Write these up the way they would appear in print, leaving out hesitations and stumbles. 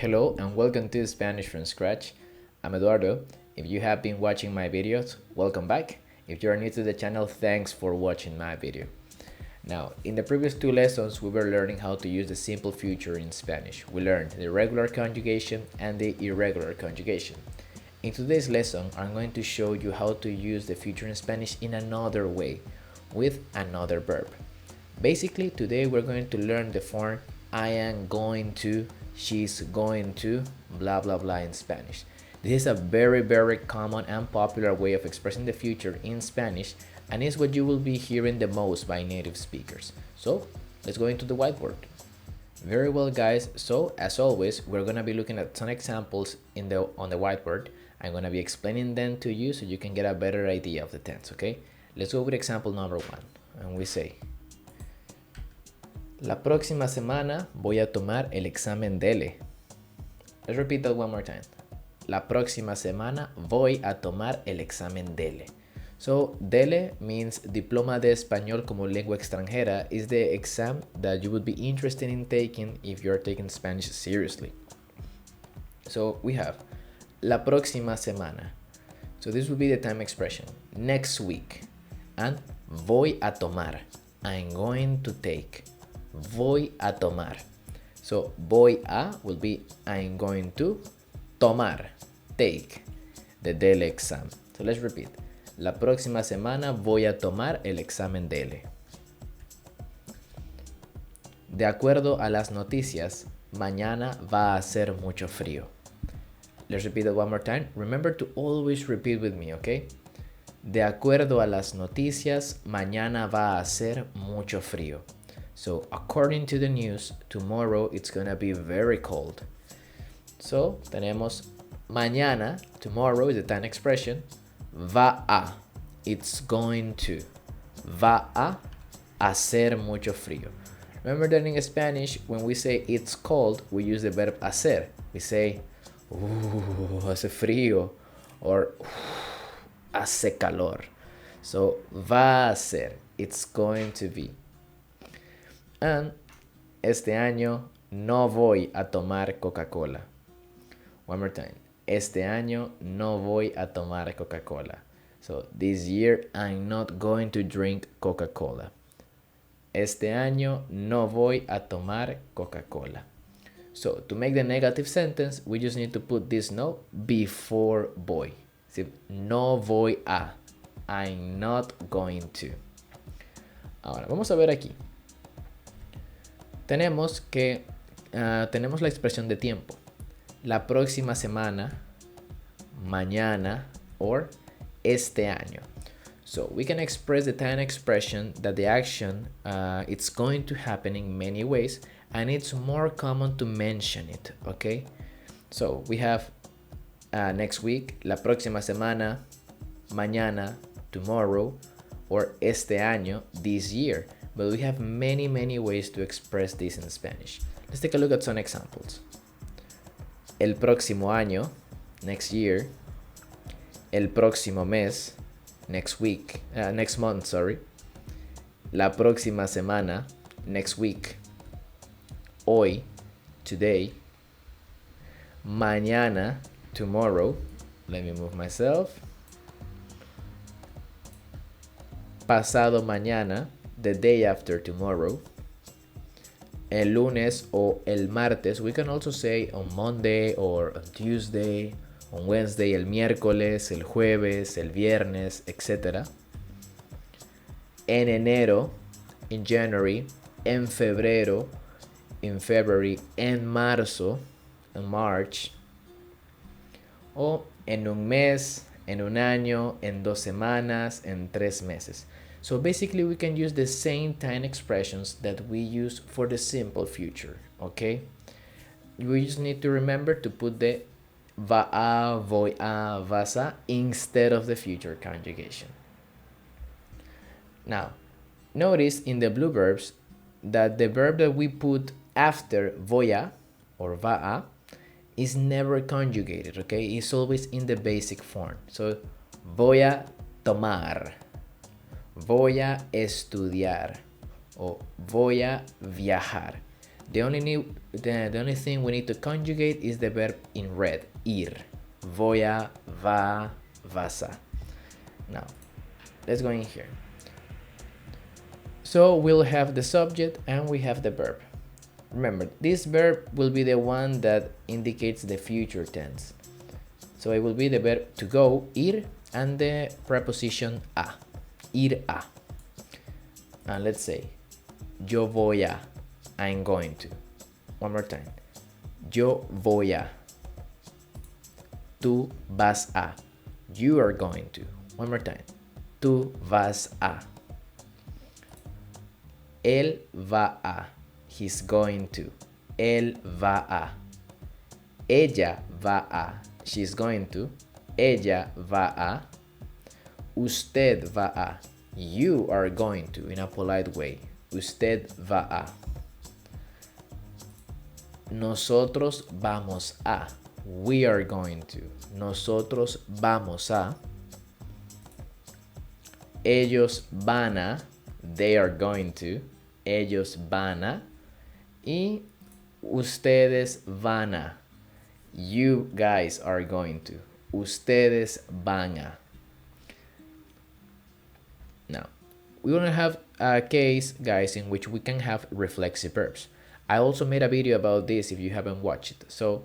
Hello and welcome to Spanish from Scratch. I'm Eduardo. If you have been watching my videos, welcome back. If you are new to the channel, thanks for watching my video. Now, in the previous two lessons, we were learning how to use the simple future in Spanish. We learned the regular conjugation and the irregular conjugation. In today's lesson, I'm going to show you how to use the future in Spanish in another way, with another verb. Basically, today we're going to learn the form I am going to, she's going to, blah blah blah in Spanish. This is a very common and popular way of expressing the future in Spanish, and is what you will be hearing the most by native speakers. So let's go into the whiteboard. Very well, guys, so as always, we're going to be looking at some examples on the whiteboard. I'm going to be explaining them to you so you can get a better idea of the tense, okay? Let's go with example number 1, and we say, la próxima semana voy a tomar el examen DELE. Let's repeat that one more time. La próxima semana voy a tomar el examen DELE. So DELE means Diploma de Español como Lengua Extranjera, is the exam that you would be interested in taking if you're taking Spanish seriously. So we have la próxima semana. So this would be the time expression, next week. And voy a tomar, I'm going to take. Voy a tomar. So voy a will be I'm going to, tomar, take the DELE exam. So let's repeat. La próxima semana voy a tomar el examen DELE. De acuerdo a las noticias, mañana va a hacer mucho frío. Let's repeat it one more time. Remember to always repeat with me, okay? De acuerdo a las noticias, mañana va a hacer mucho frío. So according to the news, tomorrow it's gonna be very cold. So tenemos mañana, tomorrow is the time expression. Va a, it's going to. Va a hacer mucho frío. Remember that in Spanish, when we say it's cold, we use the verb hacer. We say, hace frío, or hace calor. So va a hacer, it's going to be. And este año no voy a tomar Coca-Cola. One more time. Este año no voy a tomar Coca-Cola. So this year I'm not going to drink Coca-Cola. Este año no voy a tomar Coca-Cola. So to make the negative sentence, we just need to put this no before voy. See, no voy a. I'm not going to. Ahora, vamos a ver aquí. Tenemos la expresión de tiempo. La próxima semana, mañana, or este año. So we can express the time expression that the action it's going to happen in many ways, and it's more common to mention it, okay? So we have next week, la próxima semana, mañana, tomorrow, or este año, this year. But we have many ways to express this in Spanish. Let's take a look at some examples. El próximo año, next year. El próximo mes, next month, sorry. La próxima semana, next week. Hoy, today. Mañana, tomorrow. Let me move myself. Pasado mañana, the day after tomorrow. El lunes o el martes. We can also say on Monday or on Tuesday, on Wednesday, el miércoles, el jueves, el viernes, etc. En enero, in January. En febrero, in February. En marzo, in March. O en un mes, en un año, en 2 semanas, en 3 meses. So basically we can use the same time expressions that we use for the simple future, okay? We just need to remember to put the va a, voy a, vas a instead of the future conjugation. Now, notice in the blue verbs that the verb that we put after voy a or va a is never conjugated, okay? It's always in the basic form. So voy a tomar, voy a estudiar, o voy a viajar. The only thing we need to conjugate is the verb in red, ir. Voy a, va, vas a. Now, let's go in here. So we'll have the subject and we have the verb. Remember, this verb will be the one that indicates the future tense. So it will be the verb to go, ir, and the preposition a, ir a. And let's say, yo voy a, I'm going to. One more time. Yo voy a. Tú vas a. You are going to. One more time. Tú vas a. Él va a. He's going to. Él va a. Ella va a. She's going to. Ella va a. Usted va a. You are going to, in a polite way. Usted va a. Nosotros vamos a. We are going to. Nosotros vamos a. Ellos van a. They are going to. Ellos van a. Y ustedes van a. You guys are going to. Ustedes van a. Now, we want to have a case, guys, in which we can have reflexive verbs. I also made a video about this if you haven't watched it. So,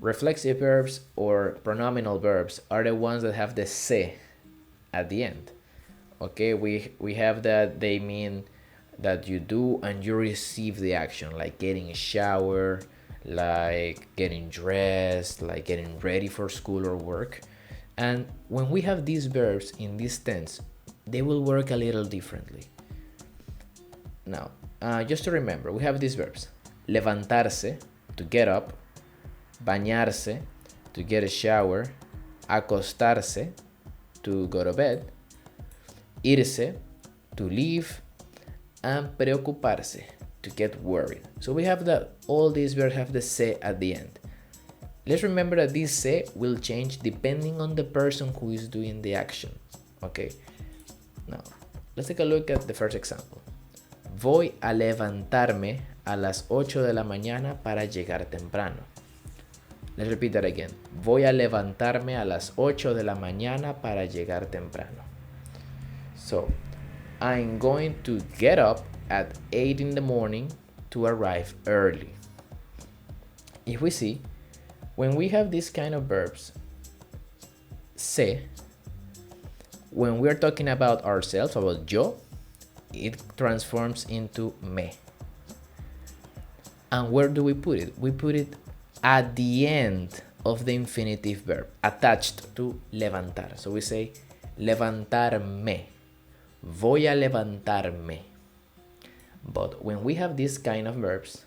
reflexive verbs or pronominal verbs are the ones that have the se at the end. Okay, we have that they mean that you do and you receive the action, like getting a shower, like getting dressed, like getting ready for school or work. And when we have these verbs in this tense, they will work a little differently. Now, just to remember, we have these verbs. Levantarse, to get up. Bañarse, to get a shower. Acostarse, to go to bed. Irse, to leave. And preocuparse, to get worried. So we have that all these verbs have the se at the end. Let's remember that this se will change depending on the person who is doing the action. Okay. Now, let's take a look at the first example. Voy a levantarme a las 8 de la mañana para llegar temprano. Let's repeat that again. Voy a levantarme a las 8 de la mañana para llegar temprano. So, I'm going to get up at 8 in the morning to arrive early. If we see, when we have this kind of verbs, se, when we're talking about ourselves, about yo, it transforms into me. And where do we put it? We put it at the end of the infinitive verb, attached to levantar. So we say, levantarme. Voy a levantarme. But when we have this kind of verbs,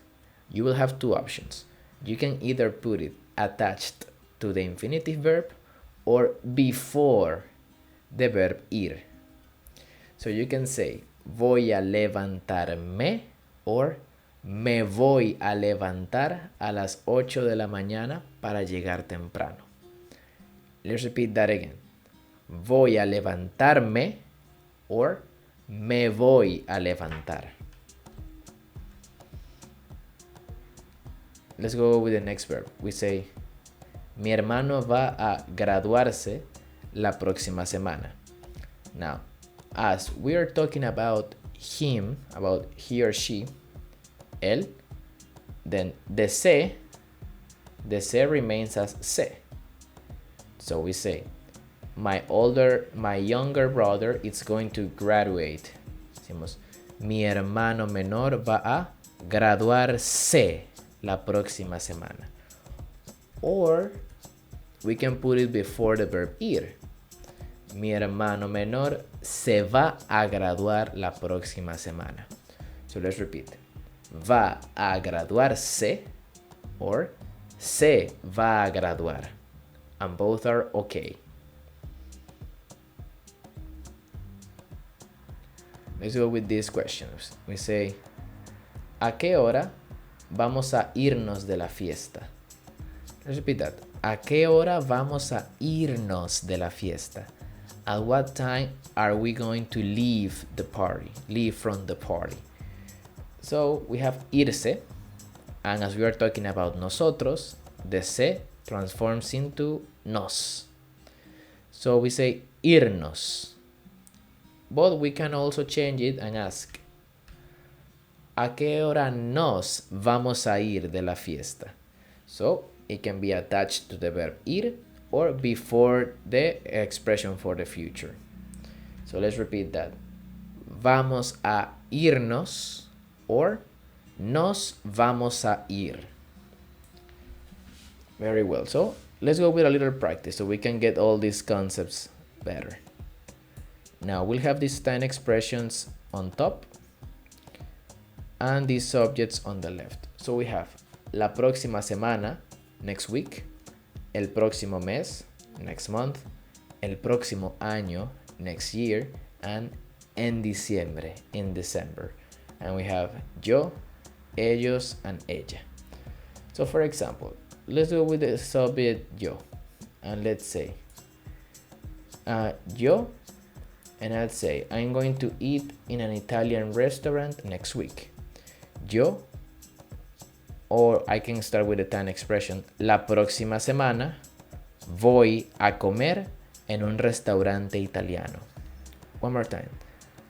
you will have two options. You can either put it attached to the infinitive verb or before the verb ir. So you can say voy a levantarme or me voy a levantar a las 8 de la mañana para llegar temprano. Let's repeat that again. Voy a levantarme or me voy a levantar. Let's go with the next verb. We say mi hermano va a graduarse la próxima semana. Now, as we are talking about him, about he or she, él, then the se remains as se. So we say, my younger brother is going to graduate. Decimos, mi hermano menor va a graduarse la próxima semana. Or we can put it before the verb ir. Mi hermano menor se va a graduar la próxima semana. So let's repeat. Va a graduarse or se va a graduar. And both are okay. Let's go with these questions. We say, ¿a qué hora vamos a irnos de la fiesta? Let's repeat that. ¿A qué hora vamos a irnos de la fiesta? At what time are we going to leave the party? Leave from the party. So we have irse And as we are talking about nosotros, the se transforms into nos. So we say irnos. But we can also change it and ask, ¿a qué hora nos vamos a ir de la fiesta? So it can be attached to the verb ir or before the expression for the future. So let's repeat that. Vamos a irnos or nos vamos a ir. Very well. So let's go with a little practice so we can get all these concepts better. Now we'll have these 10 expressions on top and these subjects on the left. So we have la próxima semana, next week, el próximo mes, next month, el próximo año, next year, and en diciembre, in December. And we have yo, ellos, and ella. So for example, let's go with the subject yo, and let's say yo, and I'd say I'm going to eat in an Italian restaurant next week. Yo, or I can start with the time expression, la próxima semana voy a comer en un restaurante italiano. One more time.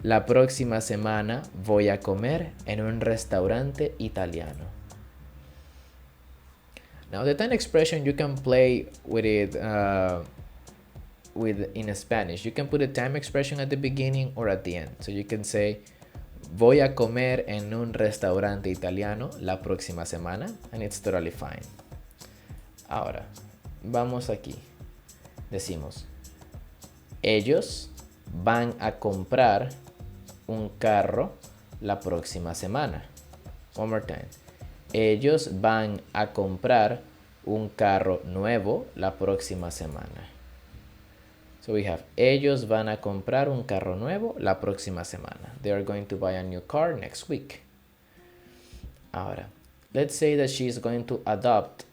La próxima semana voy a comer en un restaurante italiano. Now the time expression, you can play with it in Spanish. You can put a time expression at the beginning or at the end. So you can say, voy a comer en un restaurante italiano la próxima semana, and it's totally fine. Ahora, vamos aquí. Decimos, ellos van a comprar un carro la próxima semana. One more time. Ellos van a comprar un carro nuevo la próxima semana. So we have, ellos van a comprar un carro nuevo la próxima semana. They are going to buy a new car next week. Ahora, let's say that she is going to adopt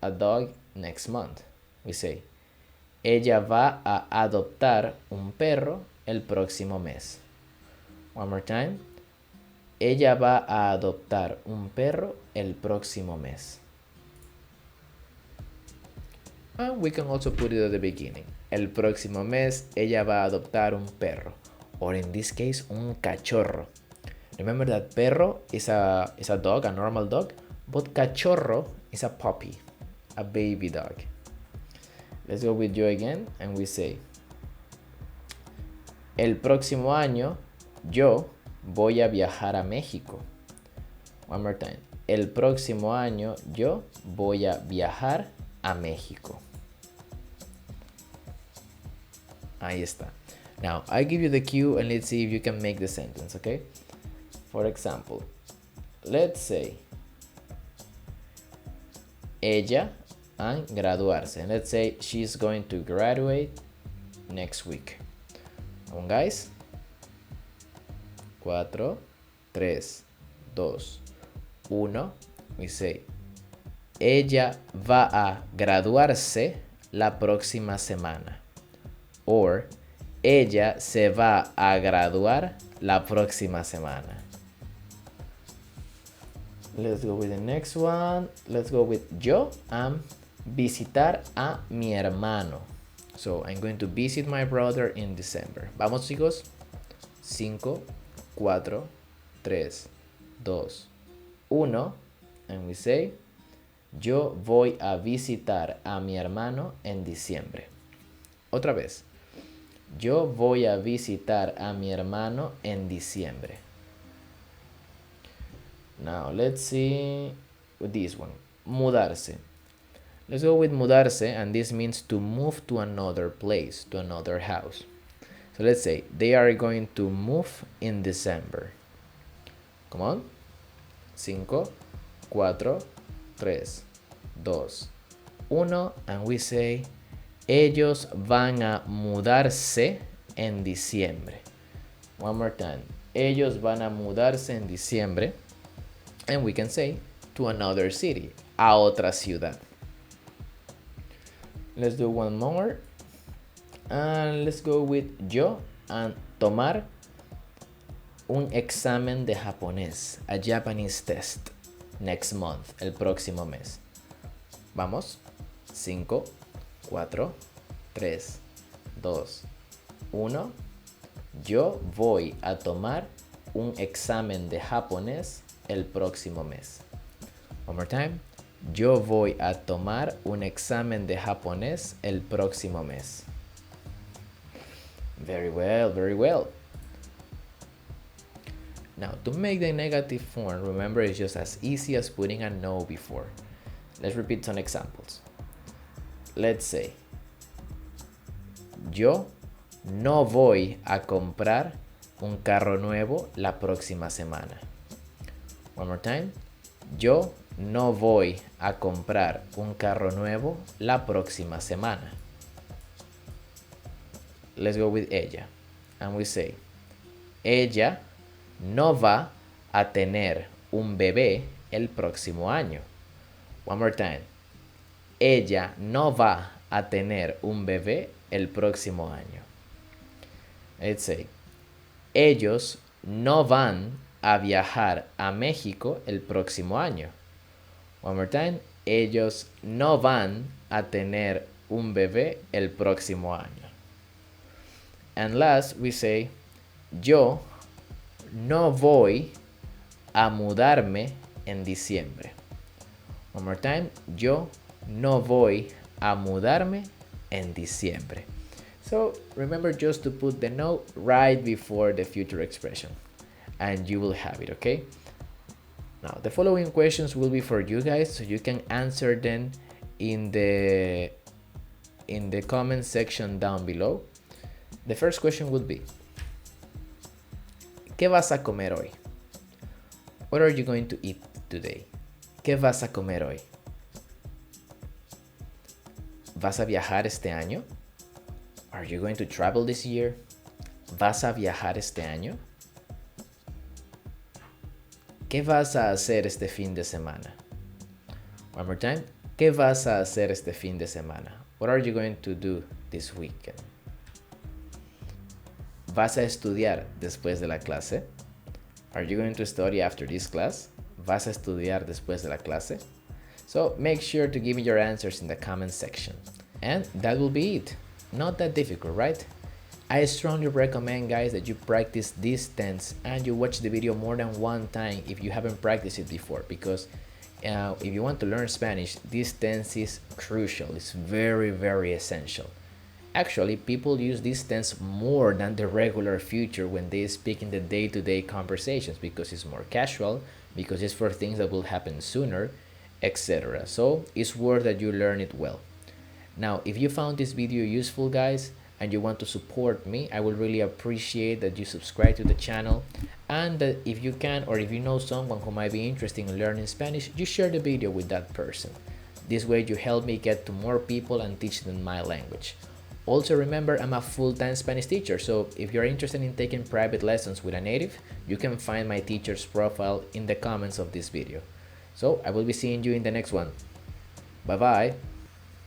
a dog next month. We say, ella va a adoptar un perro el próximo mes. One more time. Ella va a adoptar un perro el próximo mes. And we can also put it at the beginning. El próximo mes ella va a adoptar un perro. Or in this case, un cachorro. Remember that perro is a dog, a normal dog. But cachorro is a puppy, a baby dog. Let's go with you again and we say, el próximo año yo voy a viajar a México. One more time. El próximo año yo voy a viajar a México. Ahí está. Now, I give you the cue and let's see if you can make the sentence, okay? For example, let's say, ella a graduarse. And let's say she's going to graduate next week. Come on, guys. 4, 3, 2, 1. We say, ella va a graduarse la próxima semana. Or, ella se va a graduar la próxima semana. Let's go with the next one. Let's go with yo am visitar a mi hermano. So, I'm going to visit my brother in December. Vamos, chicos. 5, 4, 3, 2, 1. And we say, yo voy a visitar a mi hermano en diciembre. Otra vez. Yo voy a visitar a mi hermano en diciembre. Now, let's see with this one. Mudarse. Let's go with mudarse, and this means to move to another place, to another house. So let's say they are going to move in December. Come on. 5, 4, 3, 2, 1. And we say, ellos van a mudarse en diciembre. One more time. Ellos van a mudarse en diciembre. And we can say to another city, a otra ciudad. Let's do one more. And let's go with yo and tomar un examen de japonés, a Japanese test. next month, el próximo mes. Vamos. 5, 4, 3, 2, 1. Yo voy a tomar un examen de japonés el próximo mes. One more time. Yo voy a tomar un examen de japonés el próximo mes. Very well, very well. Now, to make the negative form, remember it's just as easy as putting a no before. Let's repeat some examples. Let's say, yo no voy a comprar un carro nuevo la próxima semana. One more time. Yo no voy a comprar un carro nuevo la próxima semana. Let's go with ella. And we say, ella no va a tener un bebé el próximo año. One more time. Ella no va a tener un bebé el próximo año. Let's say, ellos no van a viajar a México el próximo año. One more time. Ellos no van a tener un bebé el próximo año. And last, we say, yo no voy a mudarme en diciembre. One more time. Yo no voy a mudarme en diciembre. So remember just to put the no right before the future expression and you will have it, okay? Now, the following questions will be for you guys, so you can answer them in the comment section down below. The first question would be, ¿qué vas a comer hoy? What are you going to eat today? ¿Qué vas a comer hoy? ¿Vas a viajar este año? Are you going to travel this year? ¿Vas a viajar este año? ¿Qué vas a hacer este fin de semana? One more time. ¿Qué vas a hacer este fin de semana? What are you going to do this weekend? ¿Vas a estudiar después de la clase? Are you going to study after this class? ¿Vas a estudiar después de la clase? So make sure to give me your answers in the comment section. And that will be it. Not that difficult, right? I strongly recommend, guys, that you practice this tense and you watch the video more than one time if you haven't practiced it before, because if you want to learn Spanish, this tense is crucial. It's very, very essential. Actually, people use this tense more than the regular future when they speak in the day-to-day conversations, because it's more casual, because it's for things that will happen sooner, etc. So it's worth that you learn it well. Now, if you found this video useful, guys, and you want to support me, I would really appreciate that you subscribe to the channel, and that if you can, or if you know someone who might be interested in learning Spanish, you share the video with that person. This way you help me get to more people and teach them my language. Also, remember, I'm a full-time Spanish teacher, so if you're interested in taking private lessons with a native, you can find my teacher's profile in the comments of this video. So I will be seeing you in the next one. Bye bye.